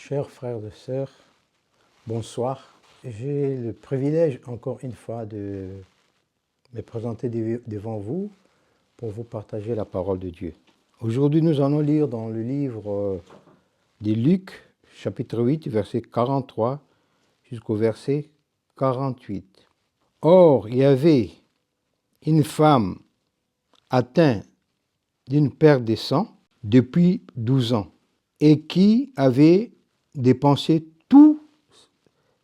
Chers frères et sœurs, bonsoir. J'ai le privilège encore une fois de me présenter devant vous pour vous partager la parole de Dieu. Aujourd'hui, nous allons lire dans le livre de Luc, chapitre 8, verset 43 jusqu'au verset 48. Or, il y avait une femme atteinte d'une perte de sang depuis 12 ans et qui avait dépensé tous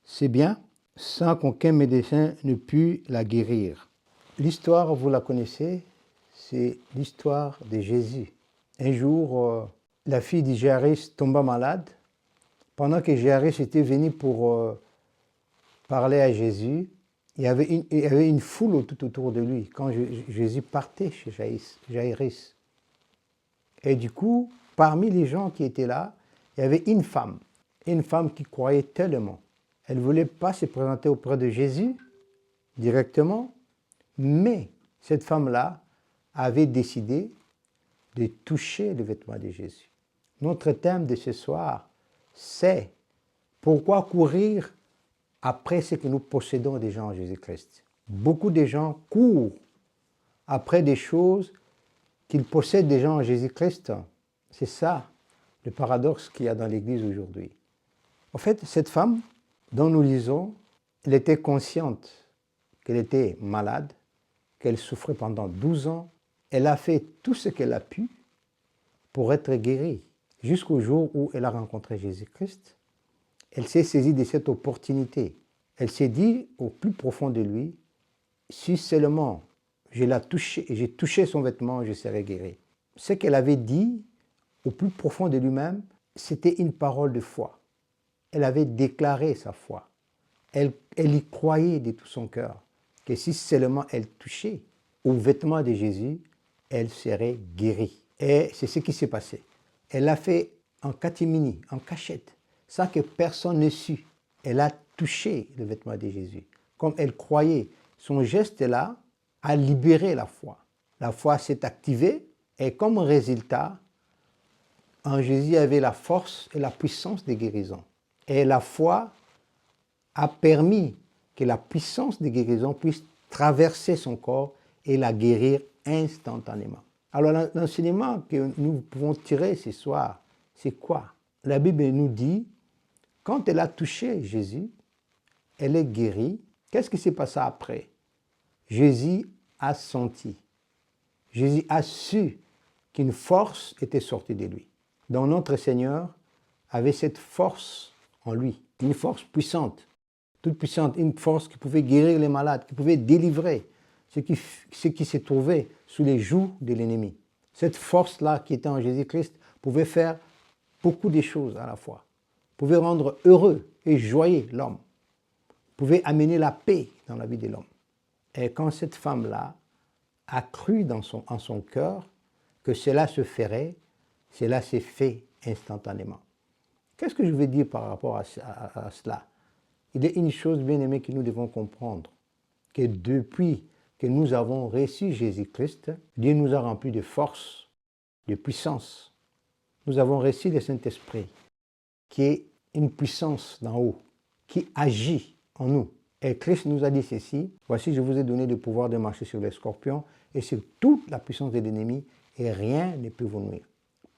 ses biens sans qu'aucun médecin ne pût la guérir. L'histoire, vous la connaissez, c'est l'histoire de Jésus. Un jour, la fille de Jairus tomba malade. Pendant que Jairus était venu pour parler à Jésus, il y avait une foule tout autour de lui quand Jésus partait chez Jairus. Et du coup, parmi les gens qui étaient là, il y avait une femme qui croyait tellement. Elle ne voulait pas se présenter auprès de Jésus directement, mais cette femme-là avait décidé de toucher le vêtement de Jésus. Notre thème de ce soir, c'est pourquoi courir après ce que nous possédons déjà en Jésus-Christ. Beaucoup de gens courent après des choses qu'ils possèdent déjà en Jésus-Christ. C'est ça le paradoxe qu'il y a dans l'Église aujourd'hui. En fait, cette femme dont nous lisons, elle était consciente qu'elle était malade, qu'elle souffrait pendant 12 ans. Elle a fait tout ce qu'elle a pu pour être guérie. Jusqu'au jour où elle a rencontré Jésus-Christ, elle s'est saisie de cette opportunité. Elle s'est dit au plus profond de lui, si seulement j'ai touché son vêtement, je serai guérie. Ce qu'elle avait dit au plus profond de lui-même, c'était une parole de foi. Elle avait déclaré sa foi. Elle y croyait de tout son cœur, que si seulement elle touchait au vêtement de Jésus, elle serait guérie. Et c'est ce qui s'est passé. Elle l'a fait en catimini, en cachette, sans que personne ne sût. Elle a touché le vêtement de Jésus. Comme elle croyait, son geste-là a libéré la foi. La foi s'est activée et comme résultat, en Jésus avait la force et la puissance de guérison. Et la foi a permis que la puissance de guérison puisse traverser son corps et la guérir instantanément. Alors l'enseignement que nous pouvons tirer ce soir, c'est quoi? La Bible nous dit, quand elle a touché Jésus, elle est guérie. Qu'est-ce qui s'est passé après? Jésus a senti. Jésus a su qu'une force était sortie de lui. Donc notre Seigneur avait cette force en lui, une force puissante, toute puissante, une force qui pouvait guérir les malades, qui pouvait délivrer ce qui se trouvait sous les jougs de l'ennemi. Cette force-là qui était en Jésus-Christ pouvait faire beaucoup de choses à la fois, pouvait rendre heureux et joyeux l'homme, pouvait amener la paix dans la vie de l'homme. Et quand cette femme-là a cru en son cœur que cela se ferait, cela s'est fait instantanément. Qu'est-ce que je veux dire par rapport à cela? Il est une chose bien aimée que nous devons comprendre, que depuis que nous avons reçu Jésus-Christ, Dieu nous a remplis de force, de puissance. Nous avons reçu le Saint-Esprit, qui est une puissance d'en haut, qui agit en nous. Et Christ nous a dit ceci, voici je vous ai donné le pouvoir de marcher sur les scorpions et sur toute la puissance de l'ennemi et rien ne peut vous nuire.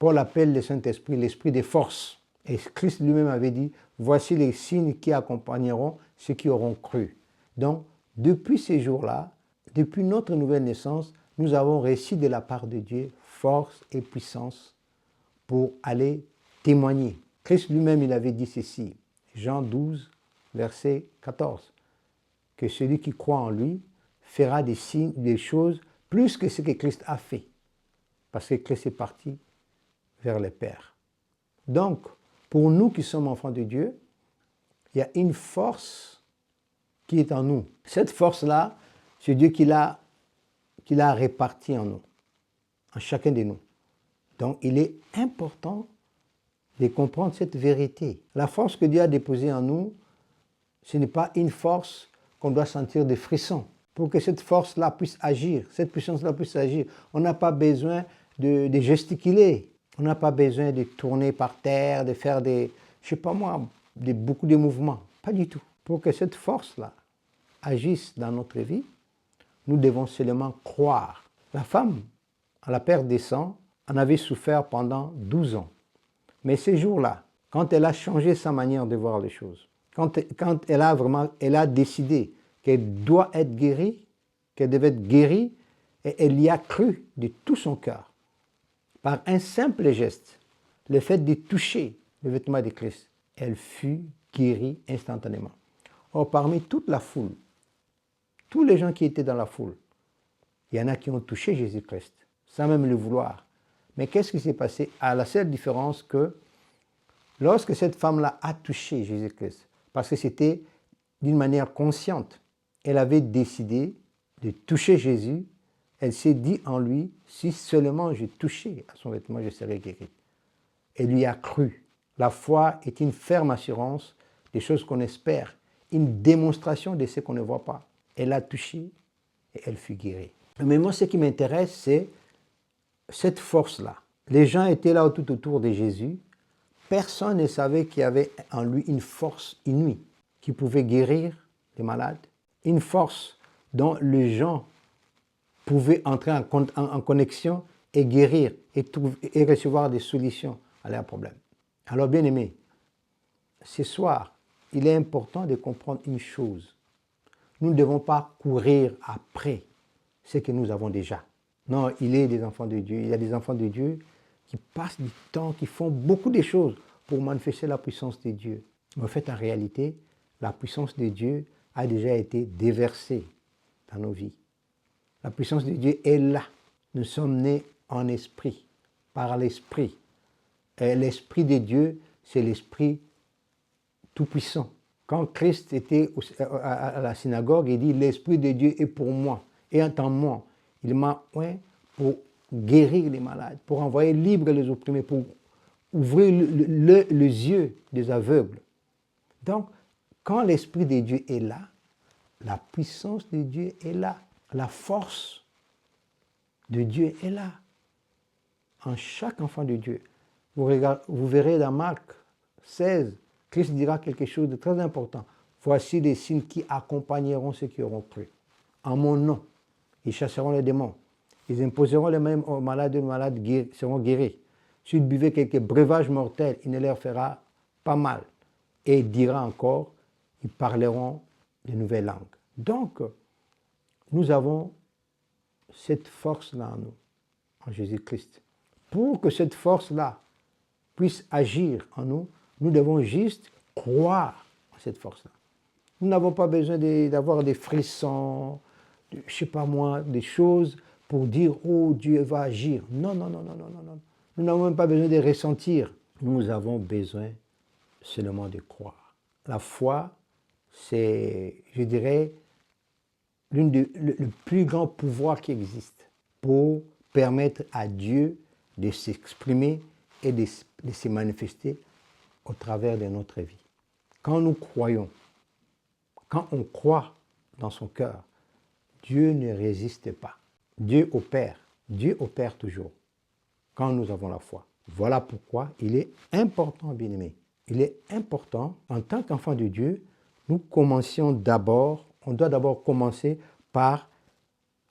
Paul appelle le Saint-Esprit l'esprit des forces. Et Christ lui-même avait dit, voici les signes qui accompagneront ceux qui auront cru. Donc, depuis ces jours-là, depuis notre nouvelle naissance, nous avons reçu de la part de Dieu force et puissance pour aller témoigner. Christ lui-même, il avait dit ceci, Jean 12, verset 14, que celui qui croit en lui fera des signes, des choses plus que ce que Christ a fait, parce que Christ est parti vers le Père. Donc, pour nous qui sommes enfants de Dieu, il y a une force qui est en nous. Cette force-là, c'est Dieu qui l'a répartie en nous, en chacun de nous. Donc, il est important de comprendre cette vérité. La force que Dieu a déposée en nous, ce n'est pas une force qu'on doit sentir des frissons. Pour que cette force-là puisse agir, cette puissance-là puisse agir, on n'a pas besoin de gesticuler. On n'a pas besoin de tourner par terre, de faire des je ne sais pas moi, beaucoup de mouvements. Pas du tout. Pour que cette force-là agisse dans notre vie, nous devons seulement croire. La femme, à la perte des sangs, en avait souffert pendant 12 ans. Mais ces jours-là, quand elle a changé sa manière de voir les choses, quand elle a décidé qu'elle doit être guérie, qu'elle devait être guérie, et elle y a cru de tout son cœur, par un simple geste, le fait de toucher le vêtement de Christ, elle fut guérie instantanément. Or, parmi toute la foule, tous les gens qui étaient dans la foule, il y en a qui ont touché Jésus-Christ, sans même le vouloir. Mais qu'est-ce qui s'est passé? À la seule différence que lorsque cette femme-là a touché Jésus-Christ, parce que c'était d'une manière consciente, elle avait décidé de toucher Jésus, elle s'est dit en lui, si seulement je touchais à son vêtement, je serais guéri. Elle lui a cru. La foi est une ferme assurance des choses qu'on espère, une démonstration de ce qu'on ne voit pas. Elle a touché et elle fut guérie. Mais moi, ce qui m'intéresse, c'est cette force-là. Les gens étaient là tout autour de Jésus. Personne ne savait qu'il y avait en lui une force inouïe qui pouvait guérir les malades, une force dont les gens pouvaient entrer en connexion et guérir et recevoir des solutions à leurs problèmes. Alors, bien aimés, ce soir, il est important de comprendre une chose. Nous ne devons pas courir après ce que nous avons déjà. Non, il est des enfants de Dieu. Il y a des enfants de Dieu qui passent du temps, qui font beaucoup de choses pour manifester la puissance de Dieu. En fait, en réalité, la puissance de Dieu a déjà été déversée dans nos vies. La puissance de Dieu est là. Nous sommes nés en esprit, par l'esprit. Et l'esprit de Dieu, c'est l'esprit tout-puissant. Quand Christ était à la synagogue, il dit « L'esprit de Dieu est pour moi et en moi. Il m'a oint pour guérir les malades, pour envoyer libre les opprimés, pour ouvrir les yeux des aveugles. » Donc, quand l'Esprit de Dieu est là, la puissance de Dieu est là, la force de Dieu est là, en chaque enfant de Dieu. Vous verrez dans Marc 16, Christ dira quelque chose de très important. « Voici les signes qui accompagneront ceux qui auront cru. En mon nom, ils chasseront les démons. Ils imposeront les mains aux malades et les malades seront guéris. S'ils buvaient quelques breuvages mortels, il ne leur fera pas mal. Et il dira encore, ils parleront de nouvelles langues. » Donc, nous avons cette force-là en nous, en Jésus-Christ. Pour que cette force-là puisse agir en nous, nous devons juste croire en cette force-là. Nous n'avons pas besoin d'avoir des frissons, je ne sais pas moi, des choses pour dire « Oh, Dieu va agir ». Non, non, non, non, non, non, non. Nous n'avons même pas besoin de ressentir. Nous avons besoin seulement de croire. La foi, c'est, je dirais, le plus grand pouvoir qui existe pour permettre à Dieu de s'exprimer et de se manifester au travers de notre vie. Quand nous croyons, quand on croit dans son cœur, Dieu ne résiste pas. Dieu opère toujours quand nous avons la foi. Voilà pourquoi il est important, bien-aimés. Il est important, en tant qu'enfant de Dieu, on doit d'abord commencer par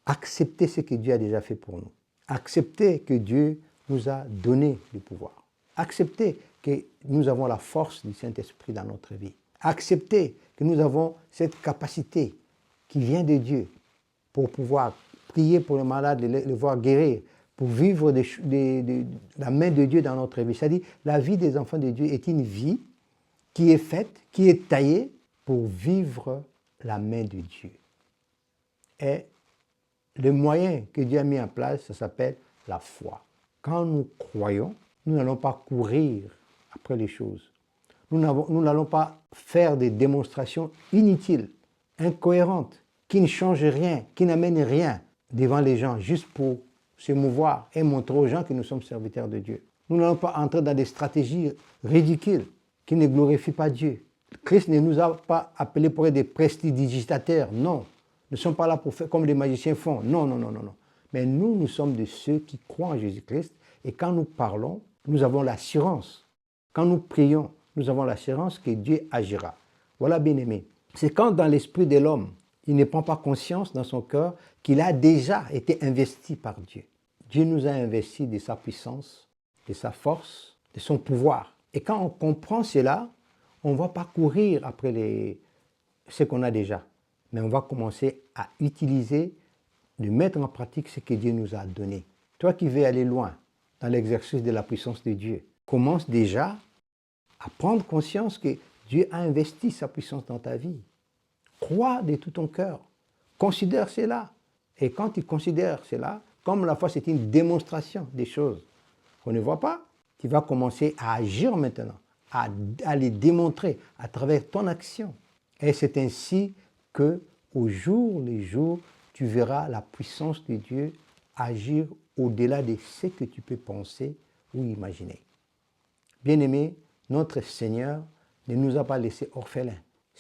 accepter ce que Dieu a déjà fait pour nous. Accepter que Dieu nous a donné le pouvoir. Accepter que nous avons la force du Saint-Esprit dans notre vie. Accepter que nous avons cette capacité qui vient de Dieu pour pouvoir prier pour les malades, les voir guérir, pour vivre la main de Dieu dans notre vie. C'est-à-dire, la vie des enfants de Dieu est une vie qui est faite, qui est taillée pour vivre la main de Dieu. Et le moyen que Dieu a mis en place, ça s'appelle la foi. Quand nous croyons, nous n'allons pas courir après les choses. Nous n'allons pas faire des démonstrations inutiles, incohérentes, qui ne changent rien, qui n'amènent rien devant les gens, juste pour se mouvoir et montrer aux gens que nous sommes serviteurs de Dieu. Nous n'allons pas entrer dans des stratégies ridicules qui ne glorifient pas Dieu. Christ ne nous a pas appelés pour être des prestidigitateurs, non. Nous ne sommes pas là pour faire comme les magiciens font, non, non, non, non, non. Mais nous sommes de ceux qui croient en Jésus-Christ et quand nous parlons, nous avons l'assurance. Quand nous prions, nous avons l'assurance que Dieu agira. Voilà, bien-aimé. C'est quand dans l'esprit de l'homme, il ne prend pas conscience dans son cœur qu'il a déjà été investi par Dieu. Dieu nous a investis de sa puissance, de sa force, de son pouvoir. Et quand on comprend cela, on ne va pas courir après ce qu'on a déjà, mais on va commencer à utiliser, de mettre en pratique ce que Dieu nous a donné. Toi qui veux aller loin dans l'exercice de la puissance de Dieu, commence déjà à prendre conscience que Dieu a investi sa puissance dans ta vie. Crois de tout ton cœur. Considère cela. Et quand tu considères cela, comme la foi c'est une démonstration des choses qu'on ne voit pas, tu vas commencer à agir maintenant, à les démontrer à travers ton action. Et c'est ainsi que, au jour le jour, tu verras la puissance de Dieu agir au-delà de ce que tu peux penser ou imaginer. Bien-aimé, notre Seigneur ne nous a pas laissés orphelins.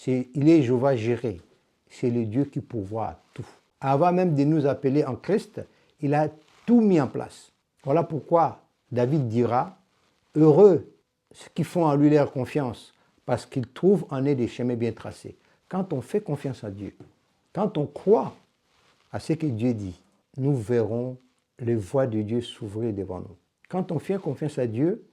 Il est Jéhovah Jireh. C'est le Dieu qui pourvoit tout. Avant même de nous appeler en Christ, il a tout mis en place. Voilà pourquoi David dira, « Heureux ceux qui font en lui leur confiance, parce qu'ils trouvent en eux des chemins bien tracés. » Quand on fait confiance à Dieu, quand on croit à ce que Dieu dit, nous verrons les voies de Dieu s'ouvrir devant nous. Quand on fait confiance à Dieu,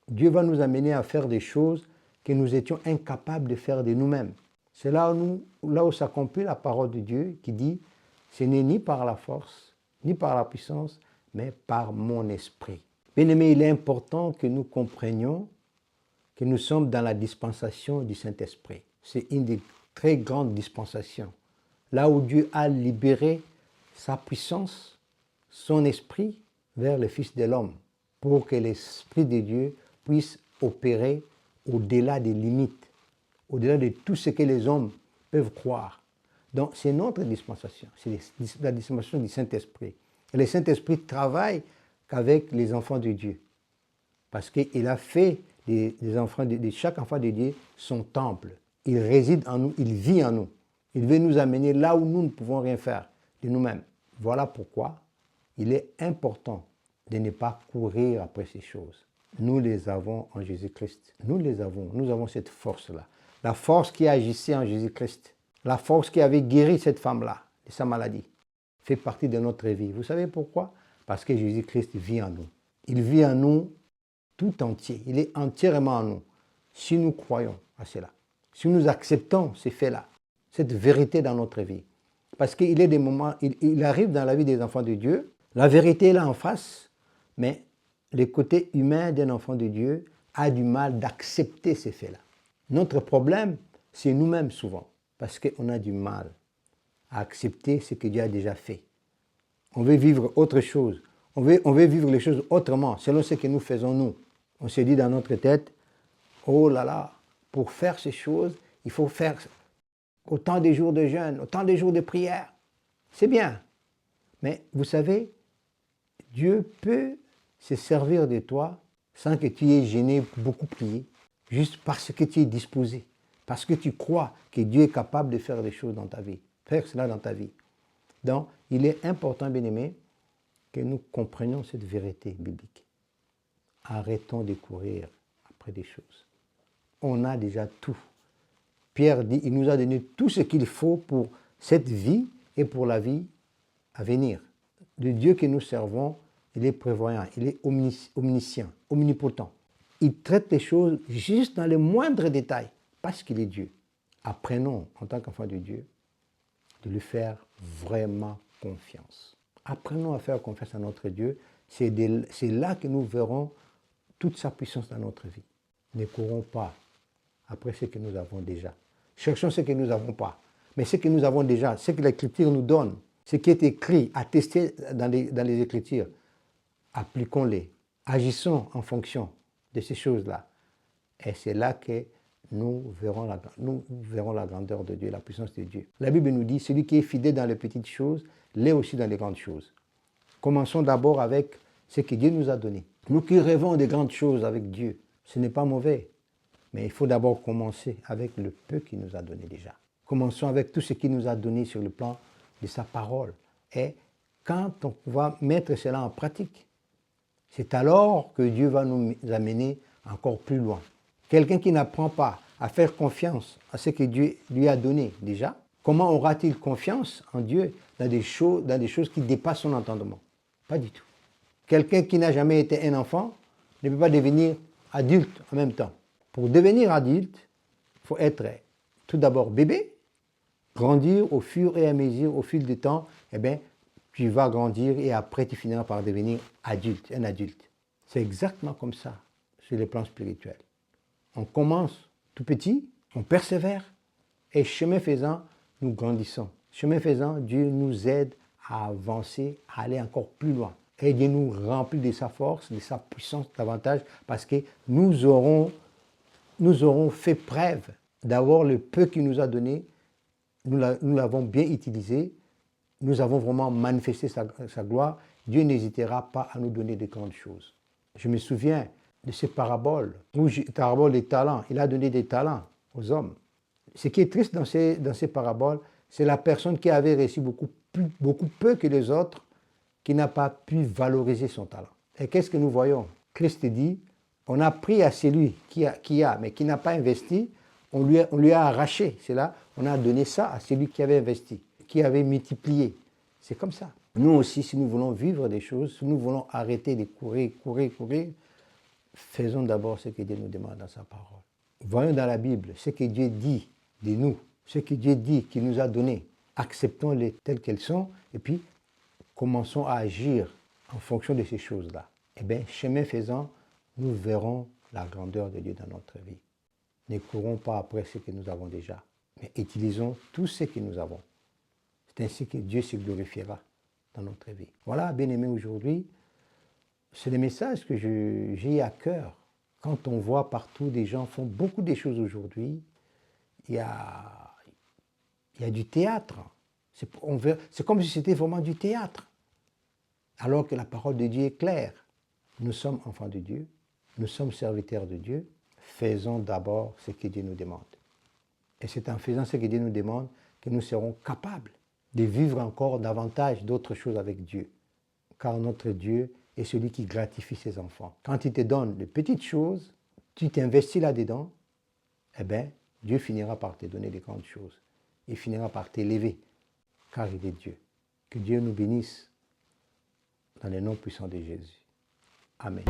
Dieu va nous amener à faire des choses que nous étions incapables de faire de nous-mêmes. C'est là où s'accomplit la parole de Dieu qui dit « Ce n'est ni par la force, ni par la puissance, mais par mon esprit. » Bien-aimés, il est important que nous comprenions que nous sommes dans la dispensation du Saint-Esprit. C'est une des très grandes dispensations. Là où Dieu a libéré sa puissance, son esprit, vers le Fils de l'homme, pour que l'Esprit de Dieu puisse opérer au-delà des limites, au-delà de tout ce que les hommes peuvent croire. Donc, c'est notre dispensation, c'est la dispensation du Saint-Esprit. Et le Saint-Esprit travaille qu'avec les enfants de Dieu, parce qu'il a fait de chaque enfant de Dieu son temple. Il réside en nous, il vit en nous. Il veut nous amener là où nous ne pouvons rien faire de nous-mêmes. Voilà pourquoi il est important de ne pas courir après ces choses. Nous les avons en Jésus-Christ. Nous avons cette force-là. La force qui agissait en Jésus-Christ, la force qui avait guéri cette femme-là de sa maladie, fait partie de notre vie. Vous savez pourquoi? Parce que Jésus-Christ vit en nous. Il vit en nous tout entier. Il est entièrement en nous. Si nous croyons à cela, si nous acceptons ces faits-là, cette vérité dans notre vie. Parce qu'il y a des moments, il arrive dans la vie des enfants de Dieu, la vérité est là en face, mais le côté humain d'un enfant de Dieu a du mal d'accepter ces faits-là. Notre problème, c'est nous-mêmes souvent, parce qu'on a du mal à accepter ce que Dieu a déjà fait. On veut vivre autre chose. On veut vivre les choses autrement, selon ce que nous faisons nous. On se dit dans notre tête, oh là là, pour faire ces choses, il faut faire autant de jours de jeûne, autant de jours de prière. C'est bien. Mais vous savez, Dieu peut se servir de toi sans que tu aies gêné beaucoup prier, juste parce que tu es disposé, parce que tu crois que Dieu est capable de faire des choses dans ta vie, faire cela dans ta vie. Donc, il est important, bien-aimés, que nous comprenions cette vérité biblique. Arrêtons de courir après des choses. On a déjà tout. Pierre dit, il nous a donné tout ce qu'il faut pour cette vie et pour la vie à venir. Le Dieu que nous servons, il est prévoyant, il est omniscient, omnipotent. Il traite les choses juste dans les moindres détails, parce qu'il est Dieu. Apprenons, en tant qu'enfant de Dieu, de lui faire vraiment confiance. Apprenons à faire confiance à notre Dieu. C'est là que nous verrons toute sa puissance dans notre vie. Ne courons pas après ce que nous avons déjà. Cherchons ce que nous n'avons pas. Mais ce que nous avons déjà, ce que l'Écriture nous donne, ce qui est écrit, attesté dans les Écritures, appliquons-les. Agissons en fonction de ces choses-là. Et c'est là que nous verrons la grandeur de Dieu, la puissance de Dieu. La Bible nous dit, celui qui est fidèle dans les petites choses, l'est aussi dans les grandes choses. Commençons d'abord avec ce que Dieu nous a donné. Nous qui rêvons de grandes choses avec Dieu, ce n'est pas mauvais. Mais il faut d'abord commencer avec le peu qu'il nous a donné déjà. Commençons avec tout ce qu'il nous a donné sur le plan de sa parole. Et quand on va mettre cela en pratique, c'est alors que Dieu va nous amener encore plus loin. Quelqu'un qui n'apprend pas à faire confiance à ce que Dieu lui a donné déjà, comment aura-t-il confiance en Dieu dans des choses qui dépassent son entendement? Pas du tout. Quelqu'un qui n'a jamais été un enfant ne peut pas devenir adulte en même temps. Pour devenir adulte, il faut être tout d'abord bébé, grandir au fur et à mesure, au fil du temps, eh bien, tu vas grandir et après tu finiras par devenir adulte, un adulte. C'est exactement comme ça sur le plan spirituel. On commence tout petit, on persévère et chemin faisant, nous grandissons. Chemin faisant, Dieu nous aide à avancer, à aller encore plus loin. Et Dieu nous remplit de sa force, de sa puissance davantage parce que nous aurons fait preuve d'avoir le peu qu'il nous a donné, nous l'avons bien utilisé, nous avons vraiment manifesté sa gloire. Dieu n'hésitera pas à nous donner de grandes choses. Je me souviens de ces paraboles, parabole des talents. Il a donné des talents aux hommes. Ce qui est triste dans ces paraboles, c'est la personne qui avait reçu beaucoup peu que les autres, qui n'a pas pu valoriser son talent. Et qu'est-ce que nous voyons? Christ dit, on a pris à celui qui a, mais qui n'a pas investi, on lui a arraché. C'est là, on a donné ça à celui qui avait investi, qui avait multiplié. C'est comme ça. Nous aussi, si nous voulons vivre des choses, si nous voulons arrêter de courir, faisons d'abord ce que Dieu nous demande dans sa parole. Voyons dans la Bible ce que Dieu dit de nous, ce que Dieu dit qu'il nous a donné. Acceptons-les telles qu'elles sont et puis commençons à agir en fonction de ces choses-là. Eh bien, chemin faisant, nous verrons la grandeur de Dieu dans notre vie. Ne courons pas après ce que nous avons déjà, mais utilisons tout ce que nous avons. C'est ainsi que Dieu se glorifiera dans notre vie. Voilà, bien-aimés, aujourd'hui, c'est le message que j'ai à cœur. Quand on voit partout des gens font beaucoup de choses aujourd'hui, il y a du théâtre. C'est comme si c'était vraiment du théâtre. Alors que la parole de Dieu est claire. Nous sommes enfants de Dieu, nous sommes serviteurs de Dieu. Faisons d'abord ce que Dieu nous demande. Et c'est en faisant ce que Dieu nous demande que nous serons capables de vivre encore davantage d'autres choses avec Dieu. Car notre Dieu est celui qui gratifie ses enfants. Quand il te donne de petites choses, tu t'investis là-dedans, eh bien, Dieu finira par te donner de grandes choses. Il finira par t'élever, car il est Dieu. Que Dieu nous bénisse dans le nom puissant de Jésus. Amen.